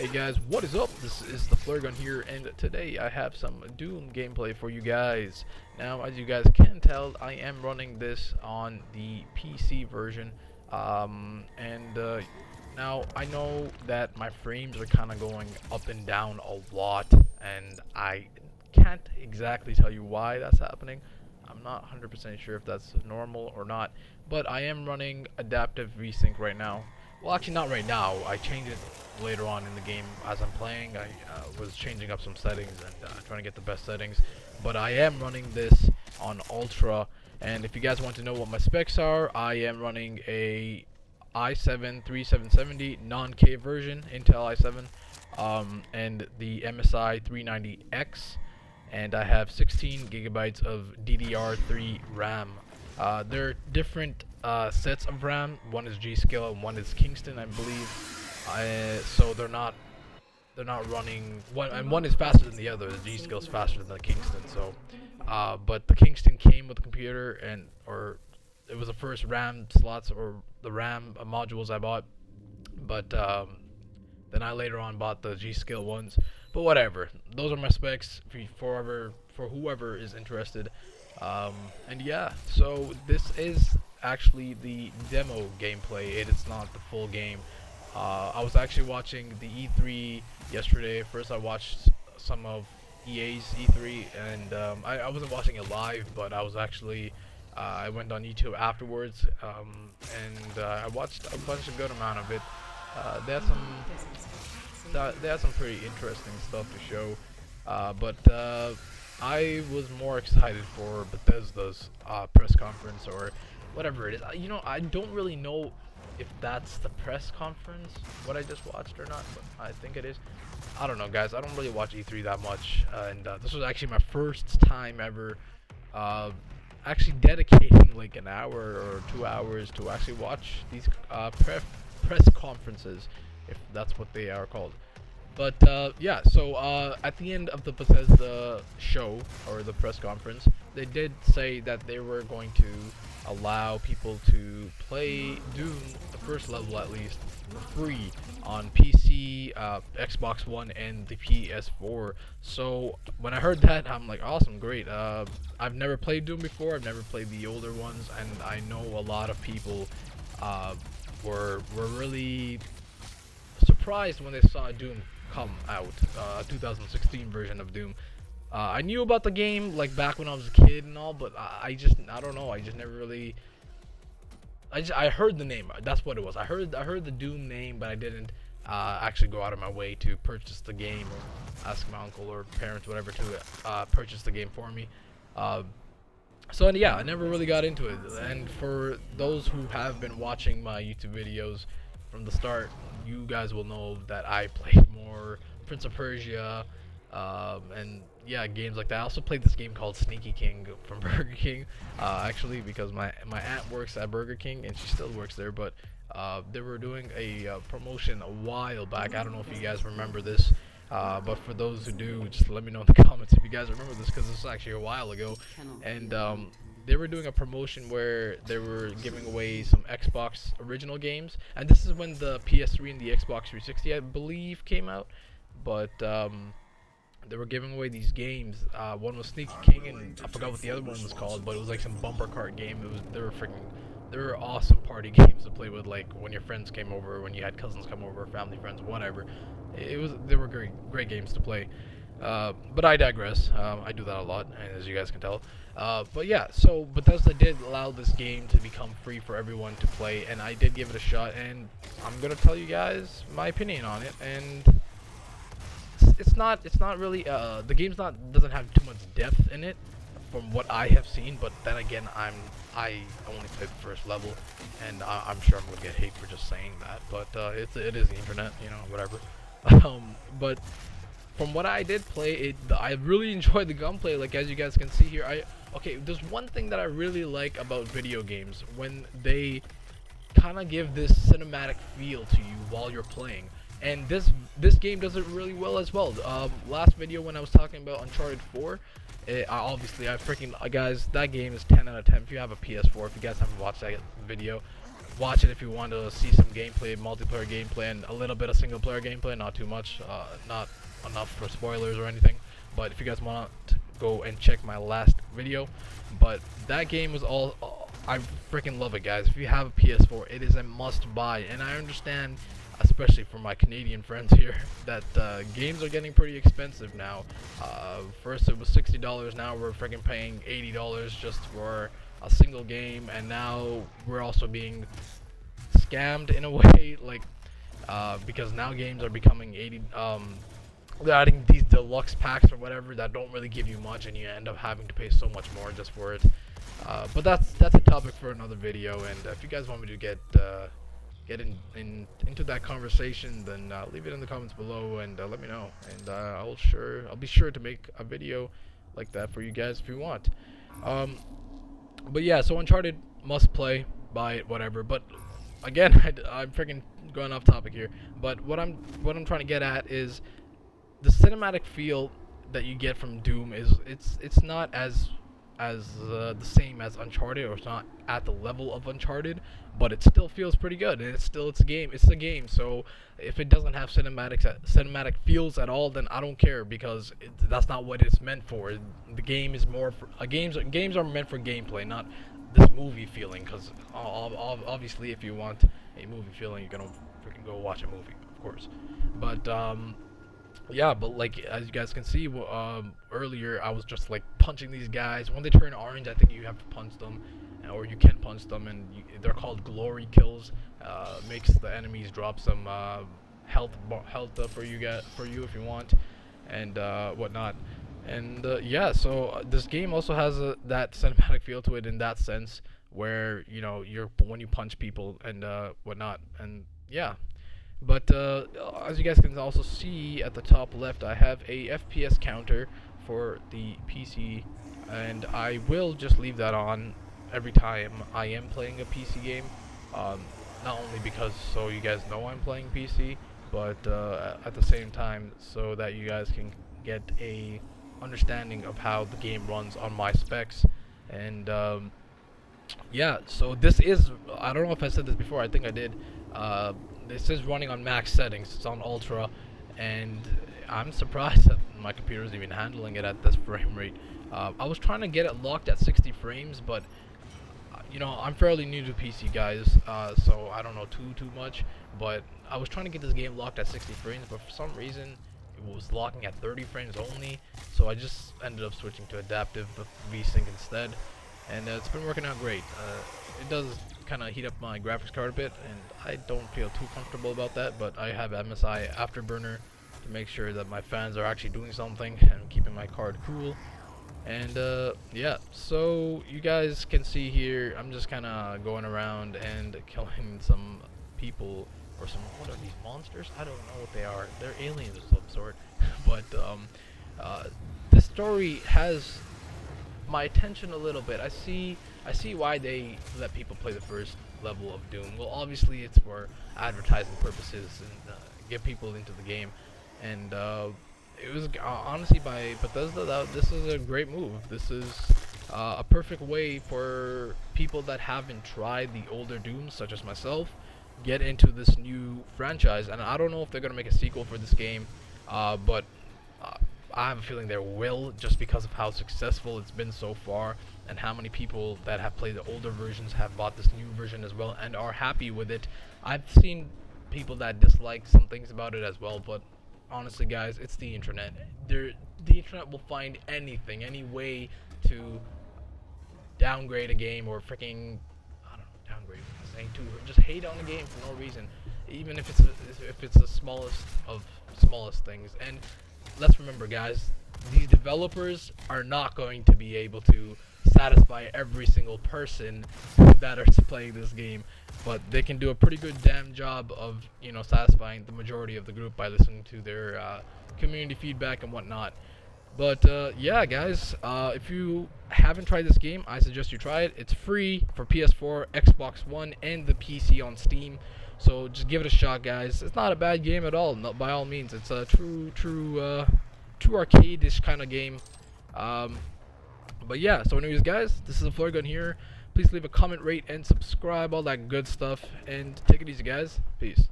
Hey guys, what is up? This is the Flare Gun here, and today I have some Doom gameplay for you guys. Now, as you guys can tell, I am running this on the PC version, now I know that my frames are kind of going up and down a lot, and I can't exactly tell you why that's happening. I'm not 100% sure if that's normal or not, but I am running adaptive VSync right now. Well, actually, not right now. I change it later on in the game as I'm playing. I was changing up some settings and trying to get the best settings. But I am running this on Ultra. And if you guys want to know what my specs are, I am running a i7-3770 non-K version, Intel i7, and the MSI 390X. And I have 16 gigabytes of DDR3 RAM. There are different sets of RAM. One is G-Skill and one is Kingston, I believe. So they're not running one, and one is faster than the other. The G-Skill is faster than the Kingston. So, but the Kingston came with the computer, or it was the first RAM slots or the RAM modules I bought. But then I later on bought the G-Skill ones. But whatever, those are my specs for whoever is interested. And yeah, so this is actually the demo gameplay. It is not the full game. I was actually watching the E3 yesterday. First I watched some of EA's E3, and I wasn't watching it live, but I was actually I went on YouTube afterwards, and I watched a good amount of it. They had some pretty interesting stuff to show, but I was more excited for Bethesda's press conference, or whatever it is. You know, I don't really know if that's the press conference, what I just watched, or not, but I think it is. I don't know, guys. I don't really watch E3 that much, and this was actually my first time ever actually dedicating like an hour or 2 hours to actually watch these press conferences, if that's what they are called. But yeah, so at the end of the Bethesda show, or the press conference, they did say that they were going to allow people to play Doom, the first level at least, for free on PC, Xbox One, and the PS4. So when I heard that, I'm like, awesome, great. I've never played Doom before. I've never played the older ones, and I know a lot of people were really surprised when they saw Doom come out, 2016 version of Doom. I knew about the game like back when I was a kid and all, but I don't know. I just never really. I heard the name. That's what it was. I heard the Doom name, but I didn't actually go out of my way to purchase the game or ask my uncle or parents, whatever, to purchase the game for me. So yeah, I never really got into it. And for those who have been watching my YouTube videos from the start, you guys will know that I played more Prince of Persia, and yeah, games like that. I also played this game called Sneaky King from Burger King, actually, because my aunt works at Burger King, and she still works there, but they were doing a promotion a while back. I don't know if you guys remember this, but for those who do, just let me know in the comments if you guys remember this, because this was actually a while ago. And they were doing a promotion where they were giving away some Xbox original games, and this is when the PS3 and the Xbox 360, I believe, came out. But they were giving away these games. One was Sneaky King, and I forgot what the other one was called, but it was like some bumper cart game. They were awesome party games to play with, like when your friends came over, when you had cousins come over, family, friends, whatever. They were great games to play. But I digress. I do that a lot, as you guys can tell. But yeah, so Bethesda did allow this game to become free for everyone to play, and I did give it a shot, and I'm gonna tell you guys my opinion on it. And it's not really the game's doesn't have too much depth in it from what I have seen. But then again, I only played the first level, and I'm sure I'm gonna get hate for just saying that. But it is the internet, you know, whatever. But from what I did play, I really enjoyed the gunplay. Like, as you guys can see here, okay, there's one thing that I really like about video games, when they kind of give this cinematic feel to you while you're playing. And this game does it really well as well. Last video when I was talking about Uncharted 4, obviously guys, that game is 10 out of 10. If you have a PS4, if you guys haven't watched that video, watch it if you want to see some gameplay, multiplayer gameplay, and a little bit of single player gameplay. Not too much, not enough for spoilers or anything. But if you guys want to go and check my last video, but that game was all. I freaking love it, guys. If you have a PS4, it is a must buy. And I understand, especially for my Canadian friends here, that games are getting pretty expensive now. First it was $60, now we're freaking paying $80 just for a single game, and now we're also being scammed in a way, like because now games are becoming 80. They're adding these deluxe packs or whatever that don't really give you much, and you end up having to pay so much more just for it. But that's a topic for another video, and if you guys want me to get into that conversation, then leave it in the comments below and let me know, and I'll be sure to make a video like that for you guys if you want. But yeah, so Uncharted must play, buy it, whatever. But again, I'm freaking going off topic here. But what I'm trying to get at is the cinematic feel that you get from Doom is it's not as the same as Uncharted, or it's not at the level of Uncharted, but it still feels pretty good, and it's a game. So if it doesn't have cinematic feels at all, then I don't care, because that's not what it's meant for. The game is more for games are meant for gameplay, not this movie feeling, because obviously if you want a movie feeling, you're gonna freaking go watch a movie, of course. But yeah, but like as you guys can see, earlier I was just like punching these guys. When they turn orange, I think you have to punch them, or you can punch them, and they're called glory kills. Makes the enemies drop some health for you if you want, and whatnot. And yeah, so this game also has that cinematic feel to it in that sense, where when you punch people and whatnot, and yeah. But as you guys can also see at the top left, I have a FPS counter for the PC, and I will just leave that on every time I am playing a PC game. Not only because so you guys know I'm playing PC, but at the same time so that you guys can get a understanding of how the game runs on my specs. And yeah, so this is, I don't know if I said this before, I think I did. This is running on max settings. It's on ultra, and I'm surprised that my computer is even handling it at this frame rate. I was trying to get it locked at 60 frames, but I'm fairly new to PC, guys, so I don't know too much. But I was trying to get this game locked at 60 frames, but for some reason it was locking at 30 frames only. So I just ended up switching to adaptive VSync instead, and it's been working out great. It does kind of heat up my graphics card a bit, and I don't feel too comfortable about that, but I have MSI Afterburner to make sure that my fans are actually doing something and keeping my card cool. And yeah, so you guys can see here, I'm just kind of going around and killing some people, or what are these monsters? I don't know what they are. They're aliens of some sort. But this story has my attention a little bit. I see why they let people play the first level of Doom. Well, obviously it's for advertising purposes and get people into the game. And it was honestly by Bethesda, this is a great move. This is a perfect way for people that haven't tried the older Dooms, such as myself, get into this new franchise. And I don't know if they're gonna make a sequel for this game, but I have a feeling there will, just because of how successful it's been so far, and how many people that have played the older versions have bought this new version as well and are happy with it. I've seen people that dislike some things about it as well, but honestly, guys, it's the internet. The internet will find anything, any way to downgrade a game, or freaking, I don't know, downgrade, what I'm saying, to just hate on a game for no reason, even if it's the smallest of smallest things. And let's remember, guys, these developers are not going to be able to satisfy every single person that are playing this game, but they can do a pretty good damn job of satisfying the majority of the group by listening to their community feedback and whatnot. But yeah, guys, if you haven't tried this game, I suggest you try it. It's free for PS4, Xbox One, and the PC on Steam. So just give it a shot, guys. It's not a bad game at all. No, by all means, it's a true arcade-ish kind of game. But yeah, so anyways, guys, this is a Flare Gun here Please leave a comment, rate, and subscribe, all that good stuff. And take it easy, guys. Peace.